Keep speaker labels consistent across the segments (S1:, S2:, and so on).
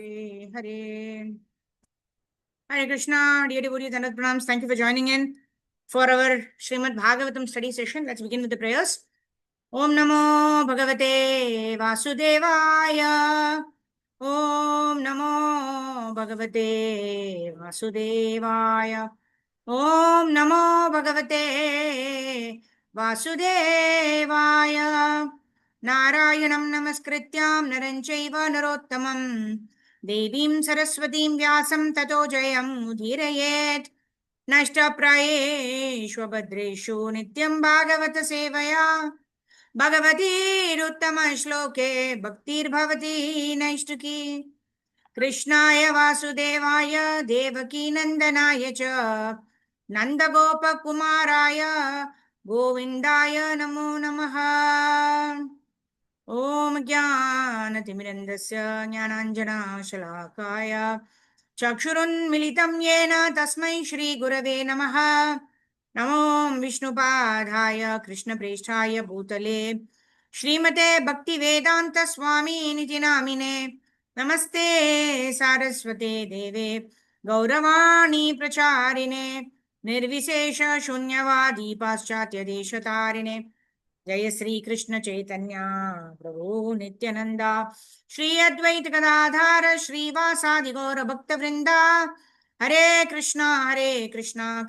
S1: Hare Hare Krishna, dear devotees, Dandavat Pranams. Thank you for joining in for our Srimad Bhagavatam study session. Let's begin with the prayers. Om Namo Bhagavate Vasudevaya. Om Namo Bhagavate Vasudevaya. Om Namo Bhagavate Vasudevaya. Narayanam Namaskrityam Naranchaiva Narottamam Devim Saraswatim Vyasam Tato Jayam Udhirayet Nashtaprayeshu Bhadreshu Nityam Bhagavata Sevaya Bhagavatiruttama Shloke Bhaktir Bhavati Naishtuki Krishnaya Vasudevaya Devaki Nandanaya Cha Nandagopa Kumaraya Govindaya Namo Namaha Om Jnanatimirandasya Jnananjana Shalakaya Chakshurun Militam Yena Tasmai Shri Gurave Namaha Namo Vishnupadhaya Krishna Preshthaya Bhutale Shrimate Bhakti Vedanta Swami Niti Namine Namaste Saraswate Deve Gauravani Pracharine Nirvisesha Shunyavadi Paschatya Deshatarine जय श्री कृष्ण चैतन्य प्रभु नित्यानंदा श्री अद्वैत गदाधर श्रीवासादि गौर भक्त वृंदा हरे कृष्णा कृष्णा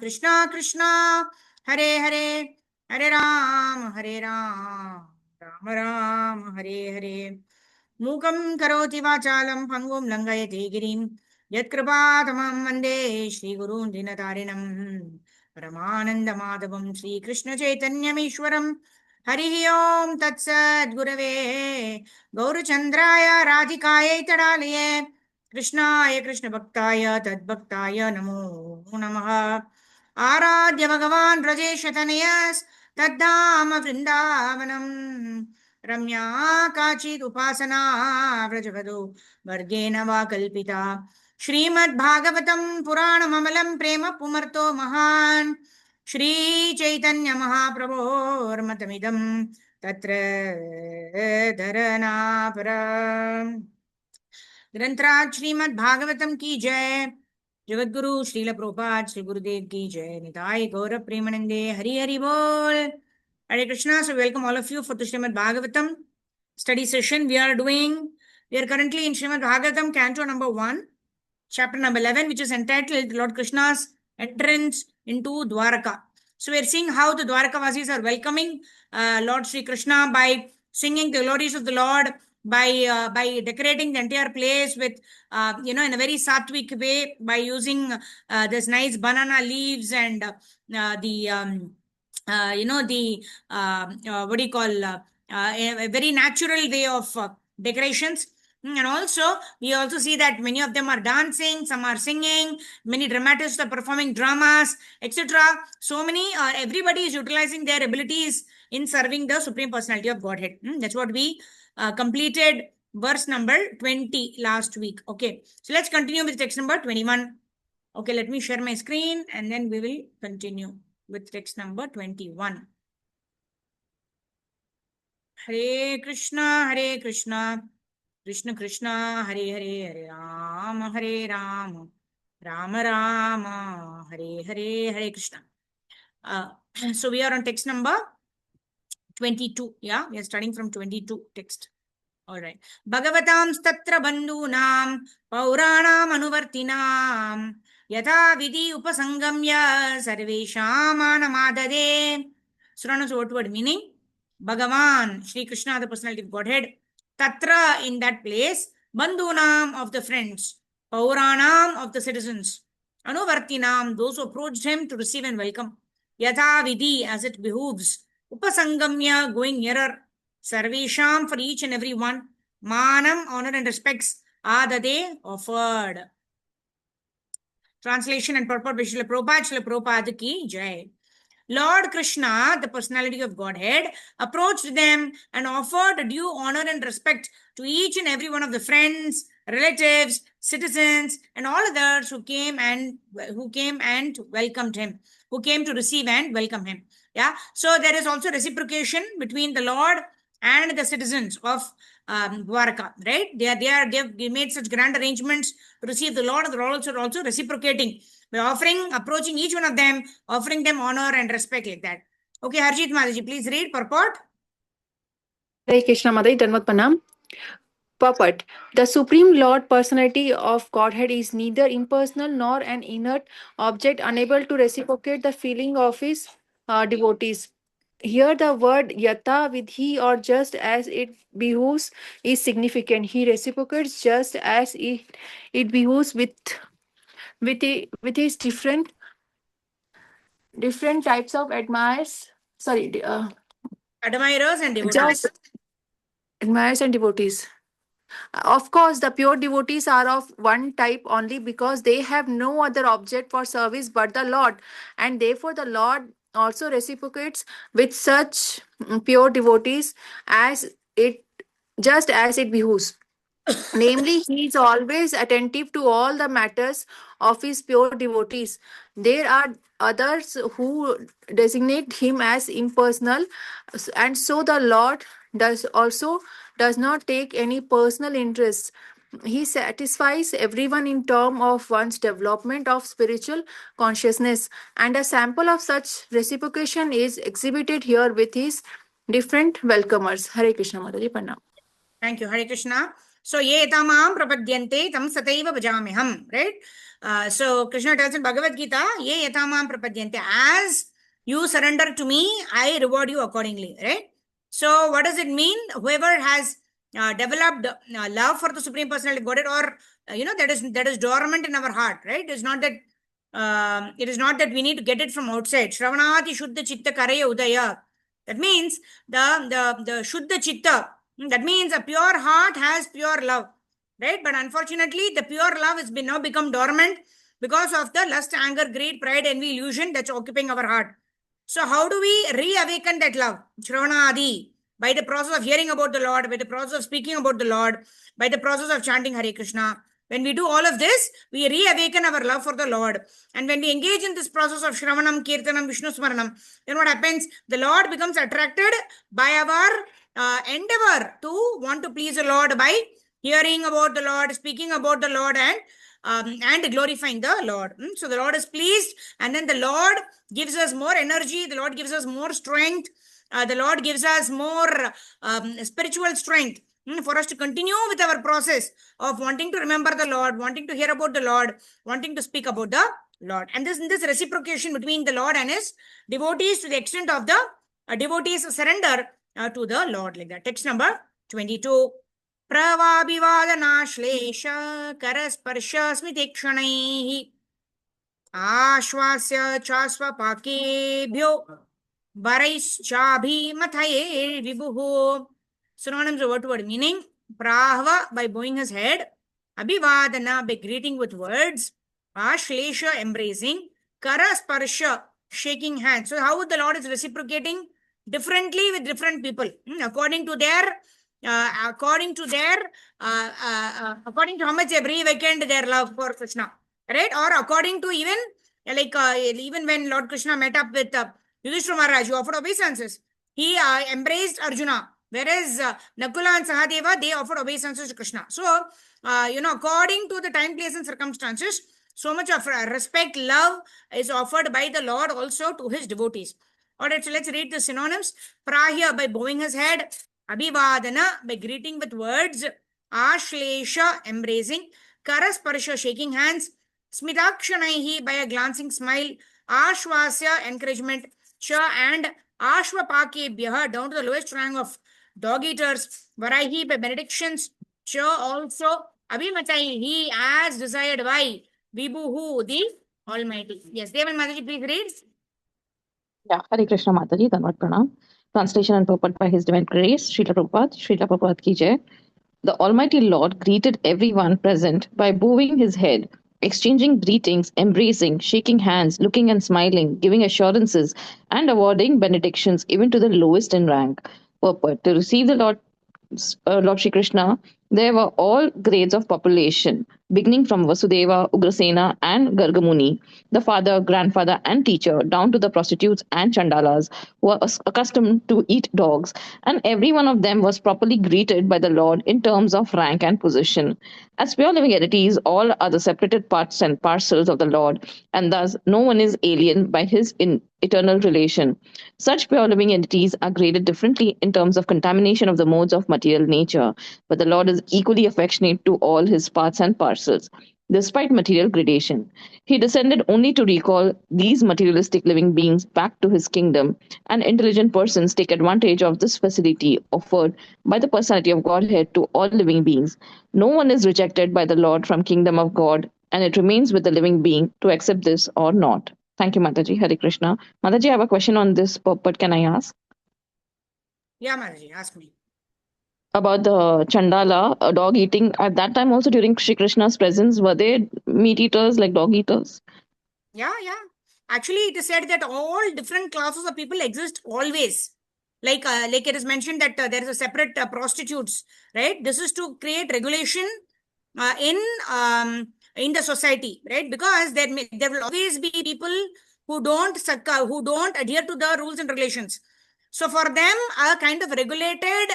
S1: कृष्णा हरे हरे हरे राम राम राम हरे हरे मूकं करोति वाचालं पंगुं लंघयति गिरिं यत्कृपातमं वन्दे श्रीगुरून् दीनतारिणं परमानन्दमाधवं श्रीकृष्णचैतन्यमीश्वरम् हरिः ओम तत्सत् गुरवे गौरचंद्राय राधिकायै तडालये कृष्णाय कृष्णभक्ताय तद्भक्ताय नमो नमः आराध्य भगवान् ब्रजेशतनयस् तद्धाम वृन्दावनम् रम्या काचित् उपासना व्रजवधू वर्गेण वा कल्पिता श्रीमद्भागवतं पुराणममलं प्रेम पुमर्तो महान् श्री चैतन्य महाप्रभोर्मतमिदं तत्र धरनापर ग्रंथराज श्रीमद् भागवतम की जय। जगद्गुरु श्रील प्रभुपाद श्री गुरुदेव की जय। निताय गौर प्रेमानंदे हरि हरि बोल। Hare Krishna. So welcome all of you for the Srimad Bhagavatam study session. We are currently in Srimad Bhagavatam canto number 1, chapter number 11, which is entitled Lord Krishna's entrance into Dwaraka. So we are seeing how the Dwarkavasis are welcoming Lord Sri Krishna by singing the glories of the Lord, by decorating the entire place with in a very sattvic way, by using this nice banana leaves and what do you call a very natural way of decorations. And also, we also see that many of them are dancing, some are singing, many dramatists are performing dramas, etc. So many, everybody is utilizing their abilities in serving the Supreme Personality of Godhead. That's what we completed verse number 20 last week. Okay, so let's continue with text number 21. Okay, let me share my screen and then we will continue with text number 21. Hare Krishna, Krishna Krishna, Hare Hare, Hare Ram, Ram Rama, Hare Hare, Hare Krishna. So we are on text number 22. Yeah, we are starting from 22 text. All right. Bhagavatam statra bandhunam pauranam anuvartinam yatha vidhi upasangamya sarvesham anamadade. So what word meaning? Bhagavan, Shri Krishna, the personality of Godhead, Tatra, in that place, Bandhunam, of the friends, Pauranam, of the citizens, Anuvartinam, those who approached him to receive and welcome, Yatha Vidhi, as it behooves, Upasangamya, going nearer, Sarvesham, for each and every one, Manam, honor and respects, Adade, offered. Translation and purport by Srila Prabhupada ki Jai. Lord Krishna, the personality of Godhead, approached them and offered due honor and respect to each and every one of the friends, relatives, citizens, and all others who came and welcomed him, who came to receive and welcome him. Yeah. So there is also reciprocation between the Lord and the citizens of Dwarka, right? They've made such grand arrangements to receive the Lord, and they're also reciprocating by approaching each one of them, offering them honor and respect like that. Okay, Harjit Mataji, please read purport.
S2: Hare Krishna Mataji, Danvat Pranam. Purport. The Supreme Lord Personality of Godhead is neither impersonal nor an inert object unable to reciprocate the feeling of his devotees. Here, the word yata, with he or just as it behooves, is significant. He reciprocates just as it behooves with his different types of admirers. Sorry,
S1: Admirers and devotees.
S2: just admirers and devotees. Of course, the pure devotees are of one type only because they have no other object for service but the Lord, and therefore the Lord also reciprocates with such pure devotees as it just as it behooves. Namely, he is always attentive to all the matters of his pure devotees. There are others who designate him as impersonal, and so the Lord does not take any personal interest. He satisfies everyone in terms of one's development of spiritual consciousness, and a sample of such reciprocation is exhibited here with his different welcomers. Hare Krishna Mataji Pranam.
S1: Thank you, Hare Krishna. So, ye tamam prapadyante tam sataiva bhajamiham, right? So, Krishna tells in Bhagavad Gita, ye yatamam prapadyante, as you surrender to me, I reward you accordingly, right? So, what does it mean? Whoever has developed love for the Supreme Personality of Godhead, or that is dormant in our heart, right? It is not that we need to get it from outside. Shravanati Shuddha Chitta Karaya Udaya. That means the Shuddha Chitta. That means a pure heart has pure love, right? But unfortunately, the pure love has now become dormant because of the lust, anger, greed, pride, envy, illusion that's occupying our heart. So how do we reawaken that love? Shravana Adi, by the process of hearing about the Lord, by the process of speaking about the Lord, by the process of chanting Hare Krishna. When we do all of this, we reawaken our love for the Lord. And when we engage in this process of Shravanam, Kirtanam, Vishnu Smaranam, then what happens? The Lord becomes attracted by our endeavor to want to please the Lord by hearing about the Lord, speaking about the Lord, and glorifying the Lord. So the Lord is pleased, and then the Lord gives us more energy, the Lord gives us more strength, the Lord gives us more spiritual strength for us to continue with our process of wanting to remember the Lord, wanting to hear about the Lord, wanting to speak about the Lord. And this reciprocation between the Lord and his devotees to the extent of the devotees surrender to the Lord, like that. Text number 22. प्रवाभिवादनाश्लेष करस्पर्श स्मितिक्षणैः आश्वास्य चास्वपाकेभ्यो वरैश्चाभिमथये विभुः. Synonyms of word to word meaning. Prahva, by bowing his head. Abhivadana, by greeting with words. Ashlesha, embracing. Karasparsha, shaking hands. So how the Lord is reciprocating differently with different people, according to according to how much they've reawakened their love for Krishna, right? Or according to even when Lord Krishna met up with Yudhishthira Maharaj, who offered obeisances, he embraced Arjuna, whereas Nakula and Sahadeva, they offered obeisances to Krishna. So, according to the time, place, and circumstances, so much of respect, love is offered by the Lord also to his devotees. All right, so let's read the synonyms. Prahya, by bowing his head. Abhivadana, by greeting with words. Ashlesha, embracing. Karasparsha, shaking hands. Smitakshanaihi, by a glancing smile. Ashwasya, encouragement. Cha and Ashwapakebhyaha, down to the lowest rank of dog eaters. Varaihi, by benedictions. Cha also. Abhimataihi, as desired by Vibhuhu, the Almighty. Yes, Devan Mataji, please read.
S3: Yeah, Hare Krishna Mataji, Danvat Pranam. Translation and purport by His Divine Grace, Srila Prabhupada Ki Jai. The Almighty Lord greeted everyone present by bowing his head, exchanging greetings, embracing, shaking hands, looking and smiling, giving assurances, and awarding benedictions even to the lowest in rank. Purport: to receive the Lord Shri Krishna, There were all grades of population, beginning from Vasudeva, Ugrasena, and Gargamuni, the father, grandfather, and teacher, down to the prostitutes and chandalas who were accustomed to eat dogs, and every one of them was properly greeted by the Lord in terms of rank and position. As pure living entities, all are the separated parts and parcels of the Lord, and thus no one is alien by his eternal relation. Such pure living entities are graded differently in terms of contamination of the modes of material nature, but the Lord is equally affectionate to all his parts and parcels, despite material gradation. He descended only to recall these materialistic living beings back to his kingdom, and intelligent persons take advantage of this facility offered by the personality of Godhead to all living beings. No one is rejected by the Lord from kingdom of God, and it remains with the living being to accept this or not. Thank you, Mataji. Hare Krishna. Mataji, I have a question on this, but can I ask?
S1: Yeah, Mataji, ask me.
S3: About the Chandala, dog eating. At that time, also during Shri Krishna's presence, were they meat eaters like dog eaters?
S1: Yeah. Actually, it is said that all different classes of people exist always. Like it is mentioned that there is a separate prostitutes, right? This is to create regulation in the society, right? Because there will always be people who don't adhere to the rules and regulations. So for them, a kind of regulated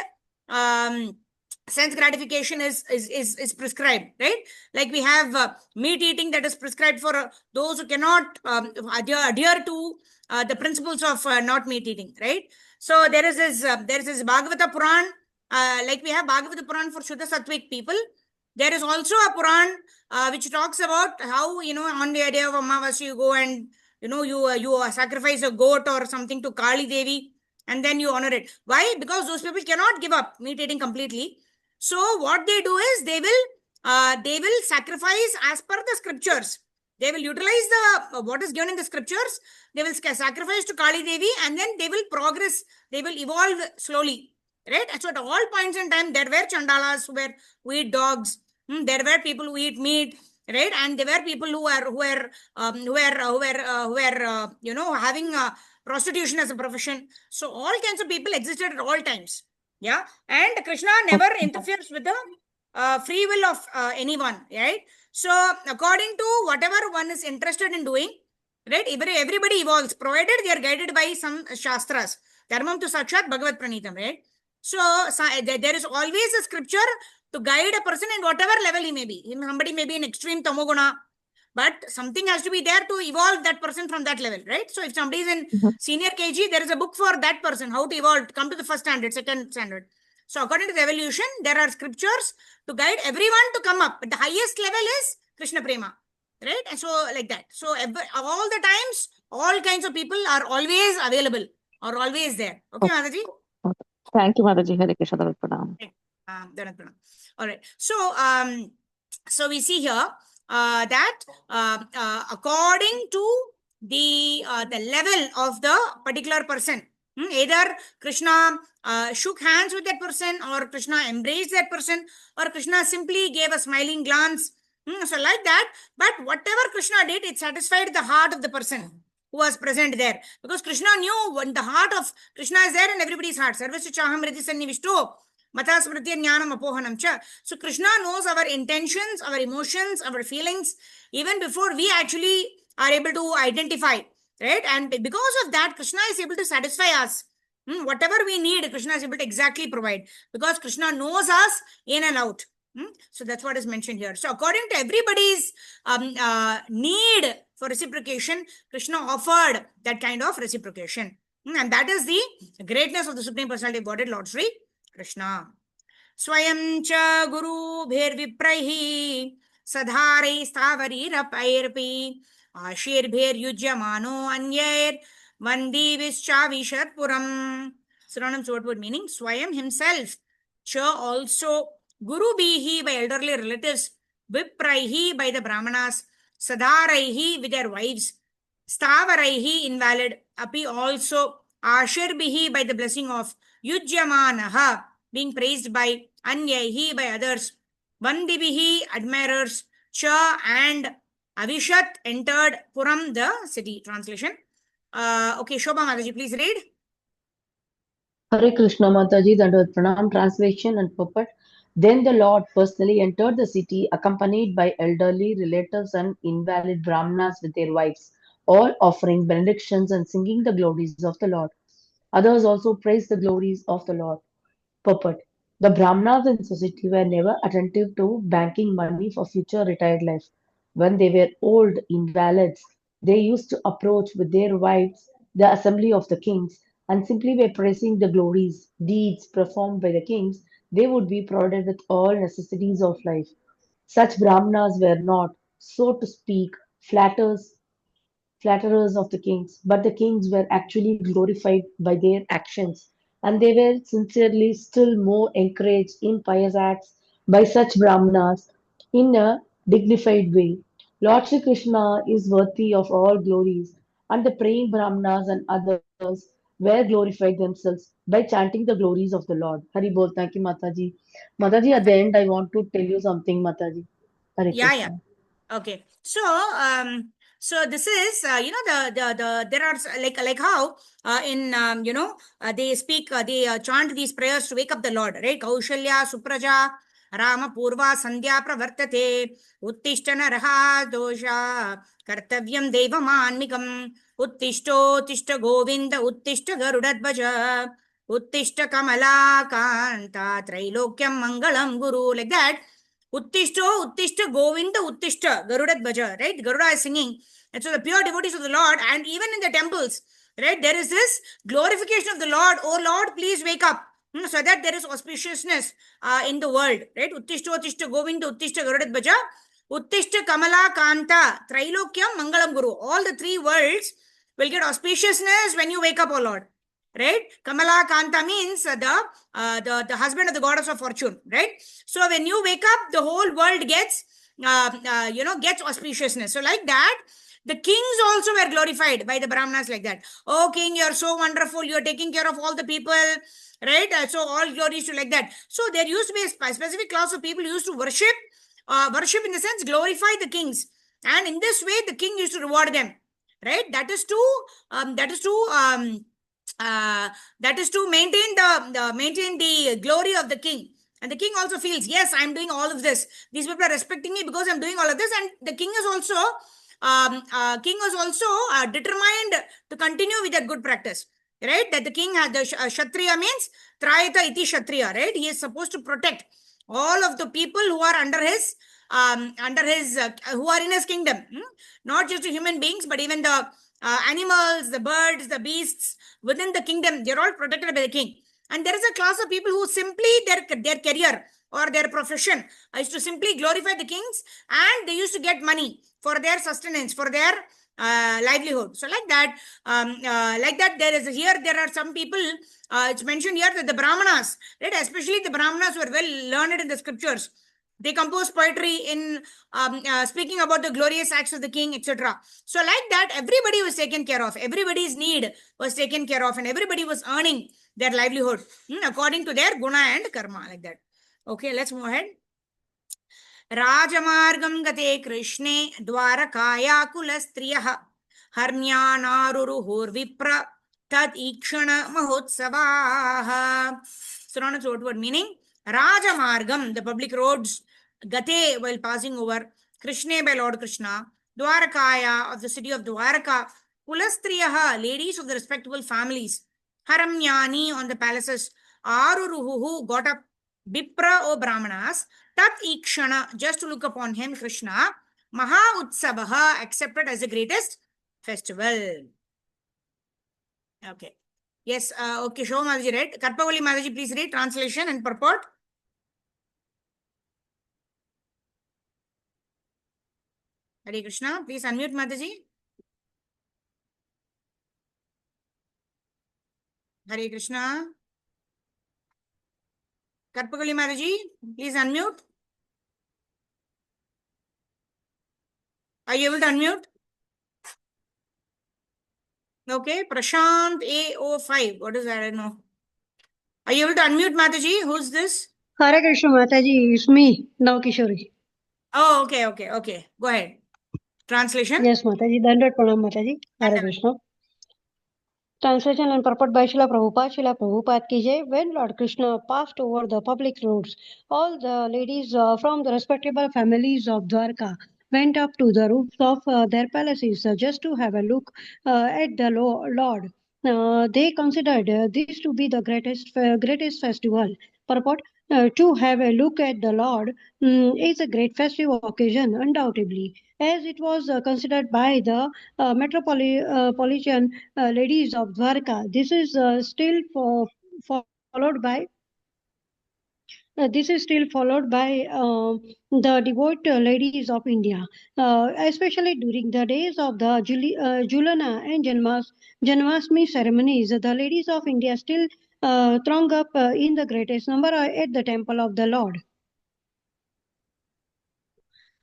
S1: sense gratification is prescribed, right? Like we have meat eating that is prescribed for those who cannot adhere to the principles of not meat eating, right? So there is this Bhagavata Puran, like we have Bhagavata Puran for Shuddha Sattvic people. There is also a Puran which talks about how, on the day of Amavasya, you go and, you sacrifice a goat or something to Kali Devi, and then you honor it. Why? Because those people cannot give up meat eating completely. So what they do is they will sacrifice as per the scriptures. They will utilize the what is given in the scriptures. They will sacrifice to Kali Devi, and then they will progress. They will evolve slowly, right? So at all points in time, there were chandalas who eat dogs. There were people who eat meat, right? And there were people who were having prostitution as a profession. So all kinds of people existed at all times. Yeah, and Krishna never interferes with the free will of anyone, right? So according to whatever one is interested in doing, right? Everybody evolves, provided they are guided by some shastras. Dharmam tu sakshat Bhagavad Pranitam, right? So there is always a scripture to guide a person in whatever level he may be. Somebody may be in extreme tamoguna, but something has to be there to evolve that person from that level, right? So if somebody is in senior KG, there is a book for that person, how to evolve, come to the first standard, second standard. So according to the evolution, there are scriptures to guide everyone to come up. But the highest level is Krishna Prema, right? And so like that. So all the times, all kinds of people are always available or always there. Okay, Mataji?
S3: Thank you, Mataji. Hare Krishna. Dharat Pranam.
S1: All right. So we see here that according to the level of the particular person, either Krishna shook hands with that person, or Krishna embraced that person, or Krishna simply gave a smiling glance. So like that, but whatever Krishna did, it satisfied the heart of the person who was present there, because Krishna knew when the heart of Krishna is there in everybody's heart. Sarvasya chaham riti sannivishto mata smritya jnanam apohanam cha. So Krishna knows our intentions, our emotions, our feelings, even before we actually are able to identify, right? And because of that, Krishna is able to satisfy us. Whatever we need, Krishna is able to exactly provide, because Krishna knows us in and out. So that's what is mentioned here. So according to everybody's need for reciprocation, Krishna offered that kind of reciprocation. And that is the greatness of the Supreme Personality of Godhead, Lord Sri Krishna. Swayam cha guru bher viprahi sadhare stavari rapairpi ashir bher yujyamano anyer vandi vischa vishat puram. Synonyms, what would meaning? Swayam himself, cha also, guru bihi by elderly relatives, vipraihi by the brahmanas, sadharaihi with their wives, stavaraihi invalid, api also, ashirbihi by the blessing of, yujyamanaha being praised by, anyaihi by others, vandibihi admirers, cha and avishat entered Puram the city. Translation. Okay, Shobha Mataji, please read.
S4: Hare Krishna Mataji, Dandavat Pranam. Translation and purport. Then the Lord personally entered the city, accompanied by elderly relatives and invalid Brahmanas with their wives, all offering benedictions and singing the glories of the Lord. Others also praised the glories of the Lord. Purport: the Brahmanas in society were never attentive to banking money for future retired life. When they were old invalids, they used to approach with their wives the assembly of the kings, and simply by praising the glories, deeds performed by the kings, they would be provided with all necessities of life. Such Brahmanas were not, so to speak, flatterers of the kings, but the kings were actually glorified by their actions, and they were sincerely still more encouraged in pious acts by such Brahmanas in a dignified way. Lord Sri Krishna is worthy of all glories, and the praying Brahmanas and others were glorified themselves by chanting the glories of the Lord. Hari Bol, thank you, Mataji. Mataji, at the end, I want to tell you something, Mataji. Hare
S1: Yeah, yeah.
S4: Krishna.
S1: Okay. So this is there are like how in they speak they chant these prayers to wake up the Lord, right? Kaushalya Supraja Rama Purva Sandhya Pravartate Uttishtana Raha Dosha Kartavyam Devamanmikam Uttishto Tishta Govinda Uttishta Garudadvaja Uttishta Kamala Kanta Trailokyam Mangalam Guru, like that. Uttishto, Uttishta, Govinda, Uttishta, Garudat Bhaja, right? Garuda is singing. And so the pure devotees of the Lord, and even in the temples, right, there is this glorification of the Lord. Oh Lord, please wake up. So that there is auspiciousness in the world, right? Uttishta, Uttishta, Govinda, Uttishta, Garudat Bhaja, Uttishta, Kamala, Kanta, Trilokyam, Mangalam Guru. All the three worlds will get auspiciousness when you wake up, oh Lord. Right? Kamala Kanta means the husband of the goddess of fortune, right? So when you wake up, the whole world gets gets auspiciousness. So like that, the kings also were glorified by the Brahmanas like that. Oh king, you're so wonderful. You're taking care of all the people, right? So all glories to like that. So there used to be a specific class of people who used to worship in the sense glorify the kings, and in this way the king used to reward them, right? That is to maintain the glory of the king. And the king also feels, yes, I'm doing all of this. These people are respecting me because I'm doing all of this. And the king is also determined to continue with that good practice, right? That the king had the Kshatriya means Trayata iti Kshatriya, right? He is supposed to protect all of the people who are under his who are in his kingdom, not just the human beings, but even the animals, the birds, the beasts within the kingdom. They're all protected by the king. And there is a class of people who simply their career or their profession is to simply glorify the kings, and they used to get money for their sustenance, for their livelihood. So like that, there are some people, it's mentioned here that the Brahmanas, right, especially the Brahmanas who are well learned in the scriptures, they compose poetry in speaking about the glorious acts of the king, etc. So like that, everybody was taken care of. Everybody's need was taken care of, and everybody was earning their livelihood according to their guna and karma, like that. Okay, let's move ahead. Rajamargam gate Krishne Dwarakaya Kulasтрiyah Harnyanaruru Vipra Tad Ikshana Mahotsavaha. Synonymous word meaning. Rajamargam, the public roads, Gate, while passing over, Krishna by Lord Krishna, Dwarakaya, of the city of Dwaraka, Kulastriyaha, ladies of the respectable families, Haramyani, on the palaces, Aruruhu, got up, Bipra, O Brahmanas, Tat Ikshana, just to look upon him, Krishna, Maha Utsavaha, accepted as the greatest festival. Okay. Yes, okay, Show Mataji read. Karpavali Mataji, please read translation and purport. Hare Krishna, please unmute Mataji. Hare Krishna. Karpavali Mataji, please unmute. Are you able to unmute? Okay, Prashant A05. What is that? I don't know. Are you able to unmute Mataji? Who's this?
S5: Hare Krishna Mataji, it's me, Navkishori.
S1: Oh, okay. Go ahead. Translation?
S5: Yes, Mataji, Dandat Pranam Mataji. Hare
S1: Dandavat.
S5: Krishna. Translation and purport by Srila Prabhupada. Srila Prabhupada ki jai. When Lord Krishna passed over the public roads, all the ladies from the respectable families of Dwarka went up to the roofs of their palaces just to have a look at the Lord. They considered this to be the greatest festival. Purport: to have a look at the Lord is a great festive occasion, undoubtedly, as it was considered by the metropolitan ladies of Dwarka. This is still followed by the devout ladies of India, especially during the days of the Julana and Janmashtami ceremonies. The ladies of India still throng up in the greatest number at the temple of the Lord.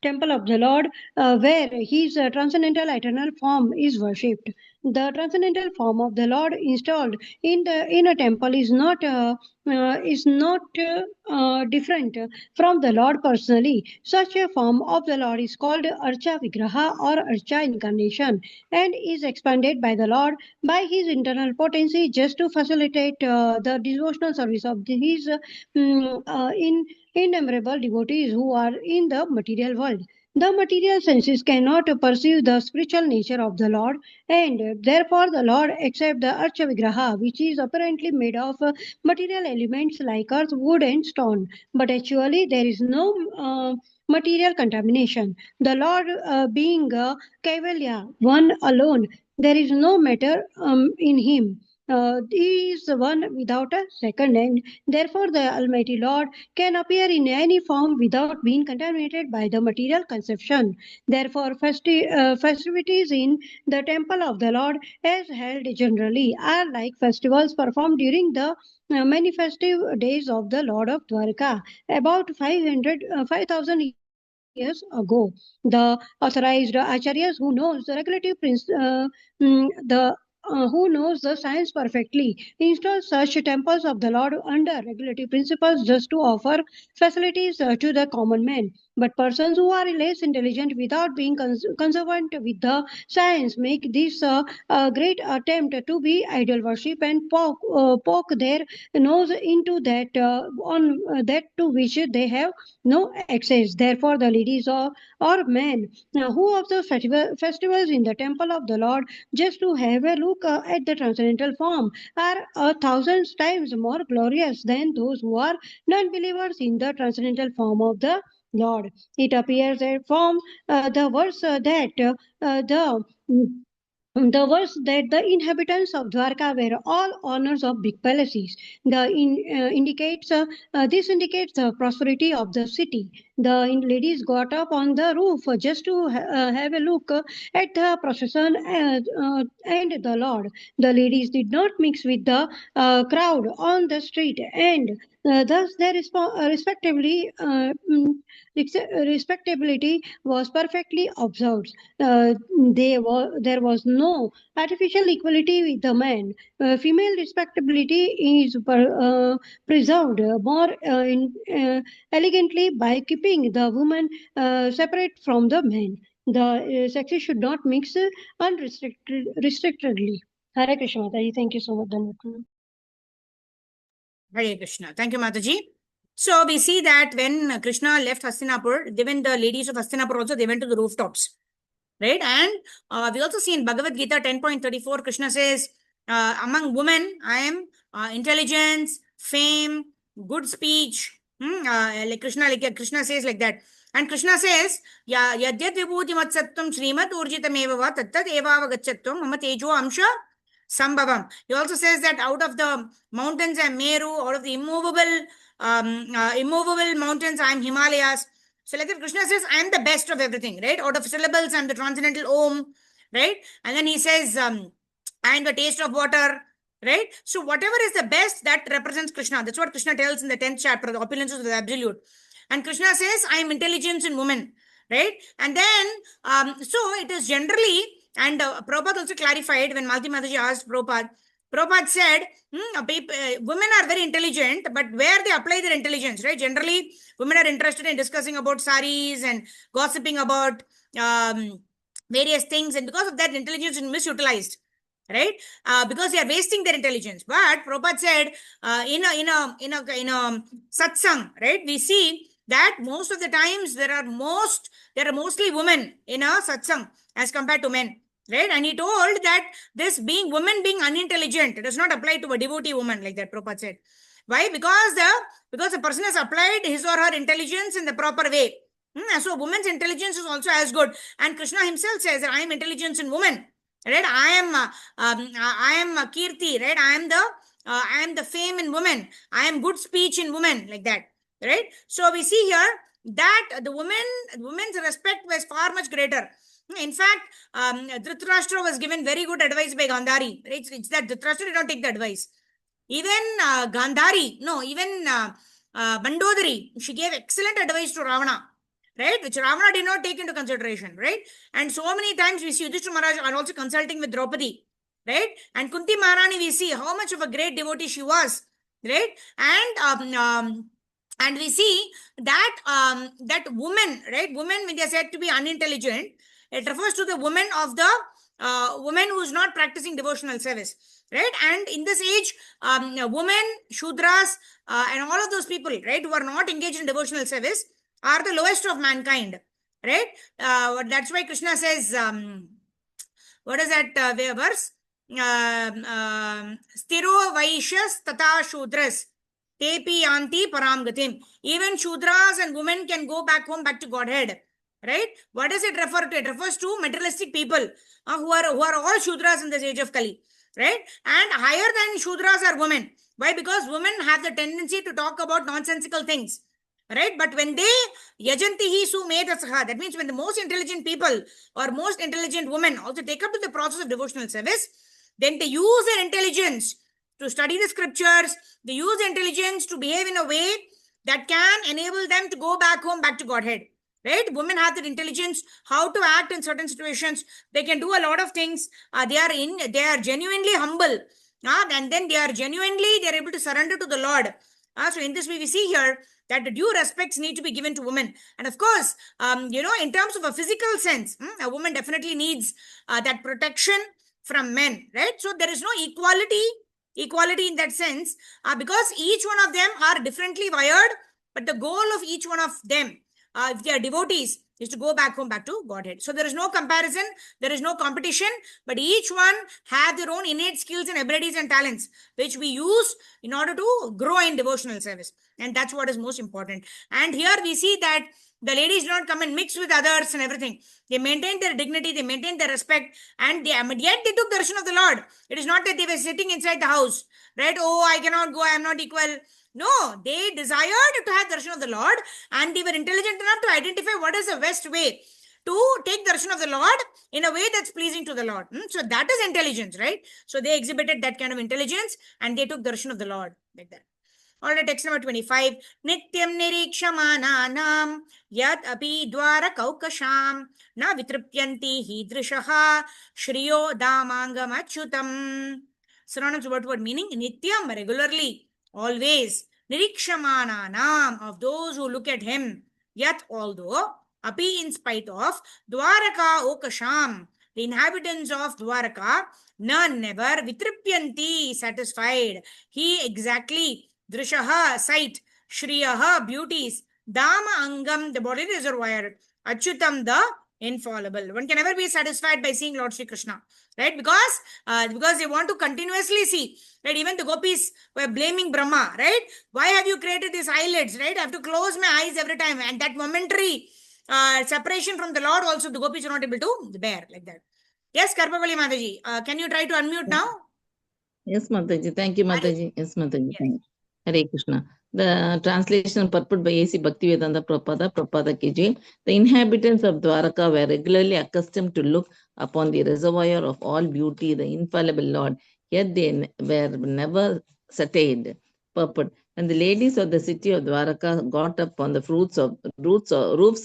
S5: Where his transcendental eternal form is worshipped. The transcendental form of the Lord installed in a temple is not different from the Lord personally. Such a form of the Lord is called Archa Vigraha or Archa Incarnation, and is expanded by the Lord by his internal potency just to facilitate the devotional service of his innumerable devotees who are in the material world. The material senses cannot perceive the spiritual nature of the Lord, and therefore the Lord accepts the Archa Vigraha, which is apparently made of material elements like earth, wood, and stone. But actually, there is no material contamination. The Lord being Kaivalya, one alone, there is no matter in him. He is one without a second, and therefore the Almighty Lord can appear in any form without being contaminated by the material conception. Therefore, festivities in the temple of the Lord, as held generally, are like festivals performed during the many festive days of the Lord of Dwarka. About 5,000 years ago, the authorized acharyas who knows the regulative who knows the science perfectly, install such temples of the Lord under regulative principles just to offer facilities to the common man. But persons who are less intelligent without being conservant with the science make this a great attempt to be idol worship and poke their nose into that on that to which they have no access. Therefore, the ladies or men who observe festivals in the temple of the Lord just to have a look at the transcendental form are 1,000 times more glorious than those who are non-believers in the transcendental form of the Lord. It appears from the verse that the inhabitants of Dwarka were all owners of big palaces. This indicates the prosperity of the city. The ladies got up on the roof just to have a look at the procession and the Lord. The ladies did not mix with the crowd on the street, and thus their respectability was perfectly observed. There was no artificial equality with the man. Female respectability is preserved more elegantly by keeping the woman separate from the man. The sexes should not mix unrestrictedly. Hare Krishna Mataji. Thank you so much.
S1: Hare Krishna. Thank you, Mataji. So we see that when Krishna left Hastinapur, even the ladies of Hastinapur also, they went to the rooftops. Right? And we also see in Bhagavad Gita 10.34, Krishna says, among women, I am intelligence, fame, good speech. Like Krishna says like that. And Krishna says, Yadyat vibhuti matsatvam srimat urjitam eva va tattat eva avagachatvam mama tejo amsha sambhavam. He also says that out of the mountains I am Meru, out of the immovable mountains I am Himalayas. So like that, Krishna says, I am the best of everything, right? Out of syllables, I am the transcendental Om, right? And then he says, I am the taste of water, right? So whatever is the best, that represents Krishna. That's what Krishna tells in the 10th chapter, the opulences of the absolute. And Krishna says, I am intelligence in woman, right? And then, so it is generally, and Prabhupada also clarified when Malti Mataji asked Prabhupada said, women are very intelligent, but where they apply their intelligence, right? Generally, women are interested in discussing about saris and gossiping about various things, and because of that, intelligence is misutilized, right? Because they are wasting their intelligence. But Prabhupada said in a satsang, right? We see that most of the times there are mostly women in a satsang as compared to men, right? And he told that this woman being unintelligent does not apply to a devotee woman, like that Prabhupada said. Why? Because the person has applied his or her intelligence in the proper way. So woman's intelligence is also as good. And Krishna himself says that I am intelligence in woman. Right? I am Kirti. Right? I am the fame in woman. I am good speech in woman, like that. Right? So we see here that the woman's respect was far much greater. In fact, Dhritarashtra was given very good advice by Gandhari. Right? It's that Dhritarashtra did not take the advice. Even Mandodari, she gave excellent advice to Ravana, right? Which Ravana did not take into consideration, right? And so many times we see Yudhishthira Maharaj are also consulting with Draupadi, right? And Kunti Maharani, we see how much of a great devotee she was, right? And we see that that woman, right? Women, when they are said to be unintelligent, it refers to the woman of the woman who is not practicing devotional service, right? And in this age, women, Shudras, and all of those people, right, who are not engaged in devotional service are the lowest of mankind, right? That's why Krishna says, what is that verse? Stiro Vaishyas Tata Shudras Tepi Yanti Param Gatim. Even Shudras and women can go back home, back to Godhead. Right? What does it refer to? It refers to materialistic people who are all Shudras in this age of Kali. Right? And higher than Shudras are women. Why? Because women have the tendency to talk about nonsensical things. Right? But when they yajantihi sumedasaha, that means when the most intelligent people or most intelligent women also take up to the process of devotional service, then they use their intelligence to study the scriptures. They use intelligence to behave in a way that can enable them to go back home, back to Godhead. Right? Women have that intelligence, how to act in certain situations. They can do a lot of things. They are genuinely humble. And then they are able to surrender to the Lord. So in this way, we see here that the due respects need to be given to women. And of course, in terms of a physical sense, a woman definitely needs that protection from men, right? So there is no equality in that sense, because each one of them are differently wired, but the goal of each one of them, if they are devotees, is to go back home, back to Godhead. So there is no comparison, there is no competition, but each one have their own innate skills and abilities and talents, which we use in order to grow in devotional service. And that's what is most important. And here we see that the ladies do not come and mix with others and everything. They maintain their dignity, they maintain their respect, and yet they took darshan of the Lord. It is not that they were sitting inside the house, right? Oh, I cannot go, I am not equal. No, they desired to have darshan of the Lord, and they were intelligent enough to identify what is the best way to take darshan of the Lord in a way that's pleasing to the Lord. So that is intelligence, right? So they exhibited that kind of intelligence, and they took darshan of the Lord like that. All right, text number 25. Nityam nirikshamananam yad api dwara kaukasham na vitripyanti hidrishaha shriyo damangam achyutam. Synonyms word to word meaning: nityam, regularly, always, nirikshamananam, of those who look at him, yat, although, api, in spite of, dwaraka okasham, the inhabitants of Dwaraka, none, never, vitripyanti, satisfied, he, exactly, drishaha, sight, shriyaha, beauties, dama angam, the body reservoir, achyutam, the infallible. One can never be satisfied by seeing Lord Sri Krishna, right? Because they want to continuously see, right? Even the gopis were blaming Brahma, right? Why have you created these eyelids, right? I have to close my eyes every time, and that momentary separation from the Lord also the gopis are not able to bear, like that. Yes, Karpavali Mataji, can you try to unmute now?
S6: Yes, Mataji. Thank you, Mataji. Yes, Mataji. Yes. Hare Krishna. The translation purport by A.C. Bhaktivedanta Prabhupada Ki. The inhabitants of Dwaraka were regularly accustomed to look upon the reservoir of all beauty, the infallible Lord, yet they were never satiated. Purport. When the ladies of the city of Dwaraka got up on the roofs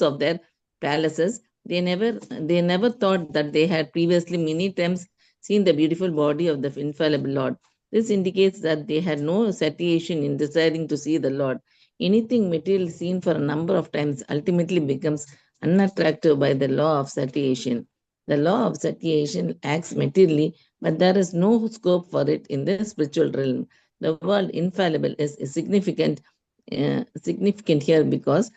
S6: of their palaces, they never thought that they had previously many times seen the beautiful body of the infallible Lord. This indicates that they had no satiation in desiring to see the Lord. Anything material seen for a number of times ultimately becomes unattractive by the law of satiation. The law of satiation acts materially, but there is no scope for it in the spiritual realm. The word infallible is significant here because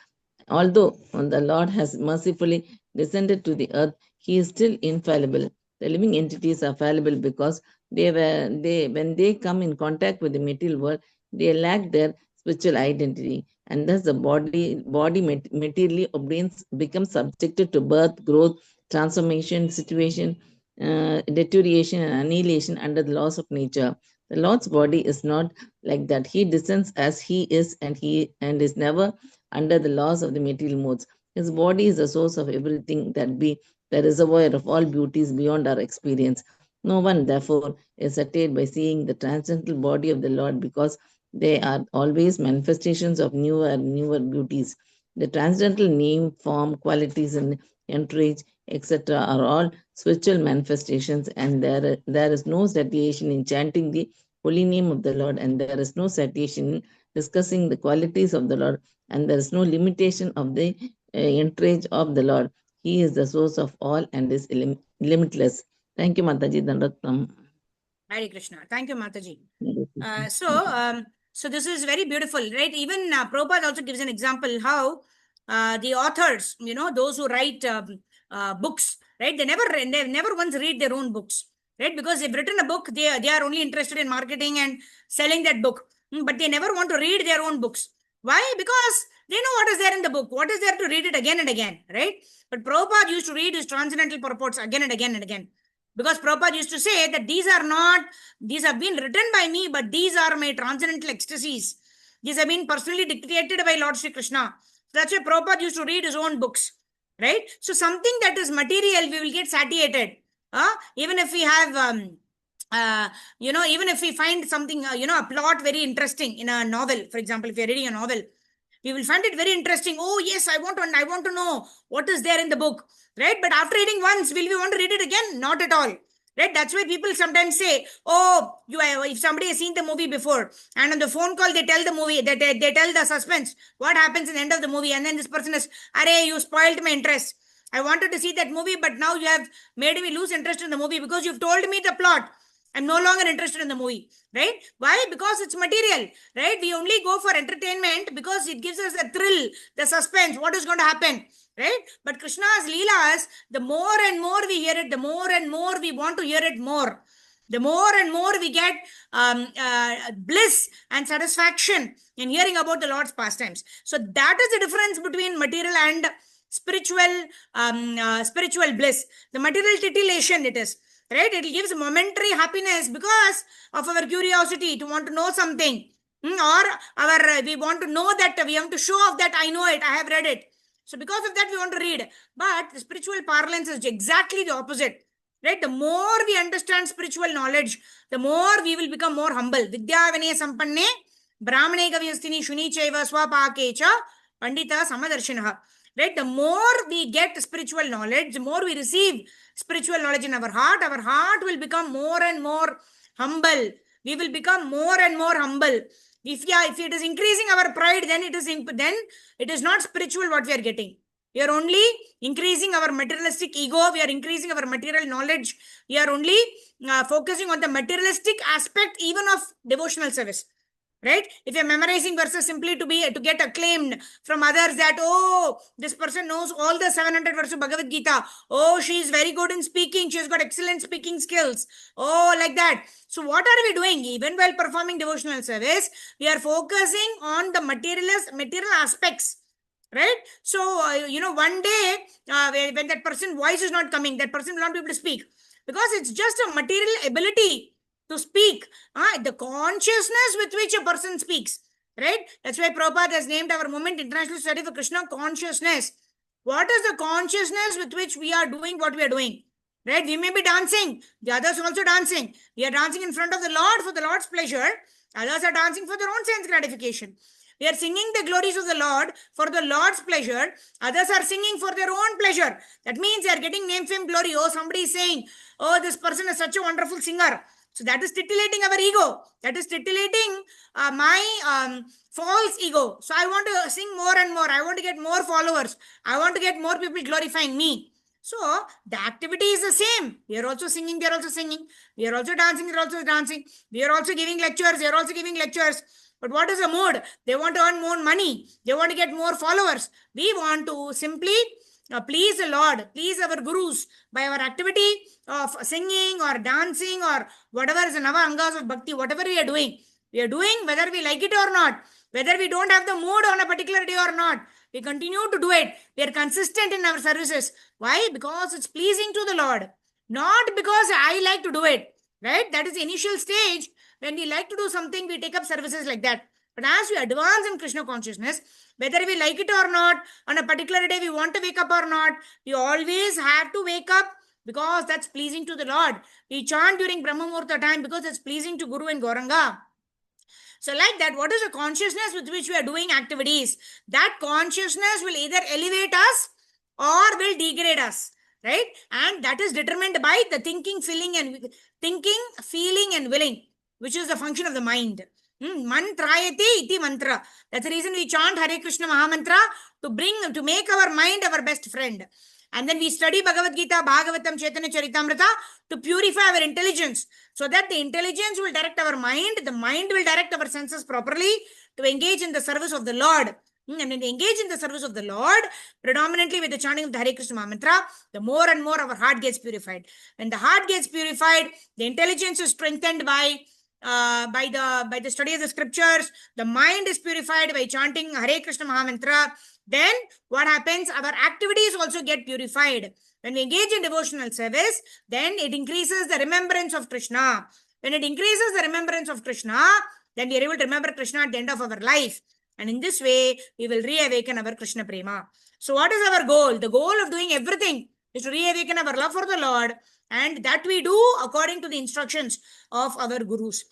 S6: although the Lord has mercifully descended to the earth, he is still infallible. The living entities are fallible because when they come in contact with the material world, they lack their spiritual identity, and thus the body materially becomes subjected to birth, growth, transformation, situation, deterioration, and annihilation under the laws of nature. The Lord's body is not like that. He descends as he is, and is never under the laws of the material modes. His body is the source of everything that be the reservoir of all beauties beyond our experience. No one, therefore, is attained by seeing the transcendental body of the Lord because they are always manifestations of newer and newer beauties. The transcendental name, form, qualities, and entourage, etc., are all spiritual manifestations, and there is no satiation in chanting the holy name of the Lord, and there is no satiation in discussing the qualities of the Lord, and there is no limitation of the entourage of the Lord. He is the source of all and is limitless. Thank you, Mataji. Dandatam.
S1: Hare Krishna. Thank you, Mataji.
S6: Hare Krishna.
S1: So this is very beautiful, right? Even Prabhupada also gives an example how the authors, those who write books, right? They never once read their own books, right? Because they've written a book, they are only interested in marketing and selling that book, but they never want to read their own books. Why? Because they know what is there in the book. What is there to read it again and again, right? But Prabhupada used to read his transcendental purports again and again and again. Because Prabhupada used to say that these have been written by me, but these are my transcendental ecstasies. These have been personally dictated by Lord Sri Krishna. That's why Prabhupada used to read his own books, right? So something that is material, we will get satiated. Even if we have, even if we find something, a plot very interesting in a novel, for example, if you're reading a novel, we will find it very interesting. Oh, yes, I want to know what is there in the book, right? But after reading once, will we want to read it again? Not at all, right? That's why people sometimes say, oh, if somebody has seen the movie before and on the phone call, they tell the movie, they tell the suspense, what happens in the end of the movie. And then this person is, Arey, you spoiled my interest. I wanted to see that movie, but now you have made me lose interest in the movie because you've told me the plot. I'm no longer interested in the movie, right? Why? Because it's material, right? We only go for entertainment because it gives us the thrill, the suspense, what is going to happen, right? But Krishna's Leelas, the more and more we hear it, the more and more we want to hear it more. The more and more we get bliss and satisfaction in hearing about the Lord's pastimes. So that is the difference between material and spiritual bliss. The material titillation it is. Right? It gives momentary happiness because of our curiosity to want to know something. Or we want to know that we have to show off that I know it, I have read it. So because of that, we want to read. But the spiritual parlance is exactly the opposite. Right? The more we understand spiritual knowledge, the more we will become more humble. Vidya Vinaya Sampanne, Brahmane Gavyastini Shuni Chaiva Swapakecha, Pandita Samadarshinaha. Right? The more we get spiritual knowledge, the more we receive spiritual knowledge in our heart will become more and more humble. We will become more and more humble. If it is increasing our pride, then it is not spiritual what we are getting. We are only increasing our materialistic ego. We are increasing our material knowledge. We are only focusing on the materialistic aspect even of devotional service. Right? If you're memorizing verses simply to get acclaimed from others that, oh, this person knows all the 700 verses of Bhagavad Gita. Oh, she is very good in speaking. She has got excellent speaking skills. Oh, like that. So what are we doing? Even while performing devotional service, we are focusing on the material aspects. Right? So, one day, when that person's voice is not coming, that person will not be able to speak. Because it's just a material ability to speak, the consciousness with which a person speaks, right? That's why Prabhupada has named our movement International Study for Krishna consciousness. What is the consciousness with which we are doing what we are doing, right? We may be dancing, the others also dancing. We are dancing in front of the Lord for the Lord's pleasure. Others are dancing for their own sense gratification. We are singing the glories of the Lord for the Lord's pleasure. Others are singing for their own pleasure. That means they are getting name, fame, glory. Oh, somebody is saying, oh, this person is such a wonderful singer. So that is titillating our ego. That is titillating my false ego. So I want to sing more and more. I want to get more followers. I want to get more people glorifying me. So the activity is the same. We are also singing, they are also singing. We are also dancing, they are also dancing. We are also giving lectures, they are also giving lectures. But what is the mood? They want to earn more money. They want to get more followers. We want to simply please the Lord, please our gurus by our activity of singing or dancing or whatever is the Nava Angas of Bhakti, whatever we are doing. We are doing whether we like it or not, whether we don't have the mood on a particular day or not. We continue to do it. We are consistent in our services. Why? Because it's pleasing to the Lord. Not because I like to do it. Right? That is the initial stage. When we like to do something, we take up services like that. But as we advance in Krishna consciousness, whether we like it or not, on a particular day we want to wake up or not, we always have to wake up because that's pleasing to the Lord. We chant during Brahma Muhurta time because it's pleasing to Guru and Gauranga. So like that, what is the consciousness with which we are doing activities? That consciousness will either elevate us or will degrade us, right? And that is determined by the thinking, feeling, and willing, which is the function of the mind. Mantrayate iti mantra. That's the reason we chant Hare Krishna Mahamantra to make our mind our best friend. And then we study Bhagavad Gita, Bhagavatam, Chaitanya Charitamrita to purify our intelligence so that the intelligence will direct our mind, the mind will direct our senses properly to engage in the service of the Lord. And when we engage in the service of the Lord, predominantly with the chanting of the Hare Krishna Mantra, the more and more our heart gets purified. When the heart gets purified, the intelligence is strengthened by the study of the scriptures, the mind is purified by chanting Hare Krishna Mahamantra. Then what happens? Our activities also get purified. When we engage in devotional service, then it increases the remembrance of Krishna. When it increases the remembrance of Krishna, then we are able to remember Krishna at the end of our life. And in this way, we will reawaken our Krishna Prema. So what is our goal? The goal of doing everything is to reawaken our love for the Lord, and that we do according to the instructions of our gurus.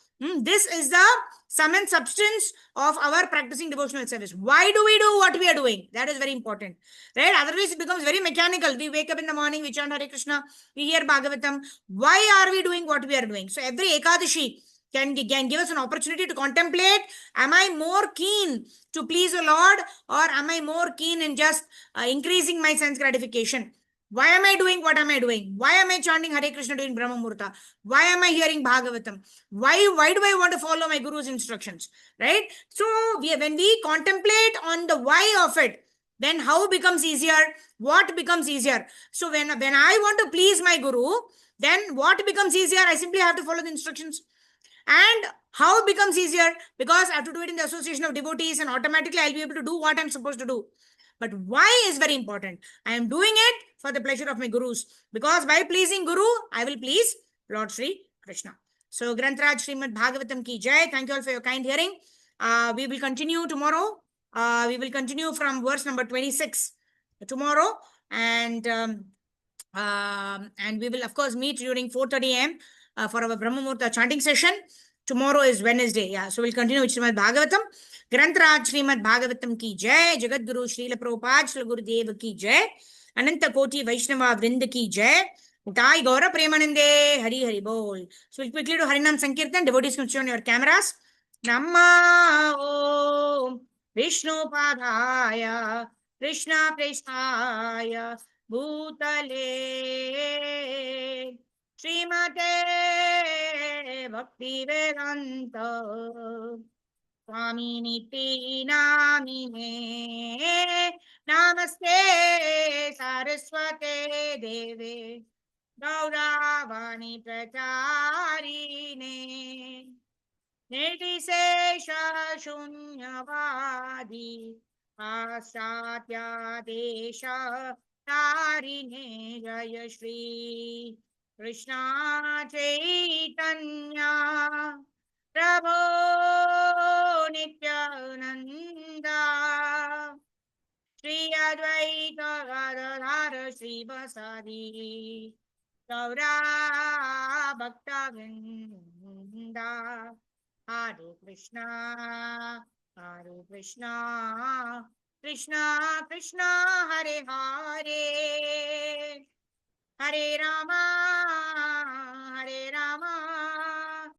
S1: This is the sum and substance of our practicing devotional service. Why do we do what we are doing? That is very important, right? Otherwise, it becomes very mechanical. We wake up in the morning, we chant Hare Krishna, we hear Bhagavatam. Why are we doing what we are doing? So every Ekadashi can give us an opportunity to contemplate, am I more keen to please the Lord, or am I more keen in just increasing my sense gratification? Why am I doing what am I doing? Why am I chanting Hare Krishna during Brahma Muhurta? Why am I hearing Bhagavatam? Why do I want to follow my Guru's instructions? Right? So when we contemplate on the why of it, then how becomes easier? What becomes easier? So when I want to please my Guru, then what becomes easier? I simply have to follow the instructions. And how it becomes easier? Because I have to do it in the association of devotees, and automatically I'll be able to do what I'm supposed to do. But why is very important. I am doing it for the pleasure of my gurus. Because by pleasing Guru, I will please Lord Sri Krishna. So Granth-Raj Srimad Bhagavatam ki jai. Thank you all for your kind hearing. We will continue tomorrow. We will continue from verse number 26 tomorrow. And we will, of course, meet during 4:30 a.m. For our Brahma Muhurta chanting session. Tomorrow is Wednesday. Yeah, so we'll continue with Srimad Bhagavatam. Granth-Raj Srimad Bhagavatam ki jai. Jagat Guru Srila Prabhupada Srila Gurudev ki jai. Ananta Koti Vaishnava Vrinda ki jai. Utai Gaura Premanande Hari Hari Bol. So we'll quickly do Harinam Sankirtan. Devotees can switch on your cameras. Namma Om Vishnu Padaya Krishna Prestaya Bhutale Srimate Bhakti Vedanta Swami Niti Namine Namaste Saraswate Deve Gauravani Pracharine Nirvisesha Shunyavadi Asatya Desha Tarine Jaya Shri Krishna Chaitanya Prabhu Nityananda Shri Advaita Gadadhara Shri Vasadi Gaura Bhakta Vrinda Hare Krishna Krishna Krishna Hare Hare Hare Rama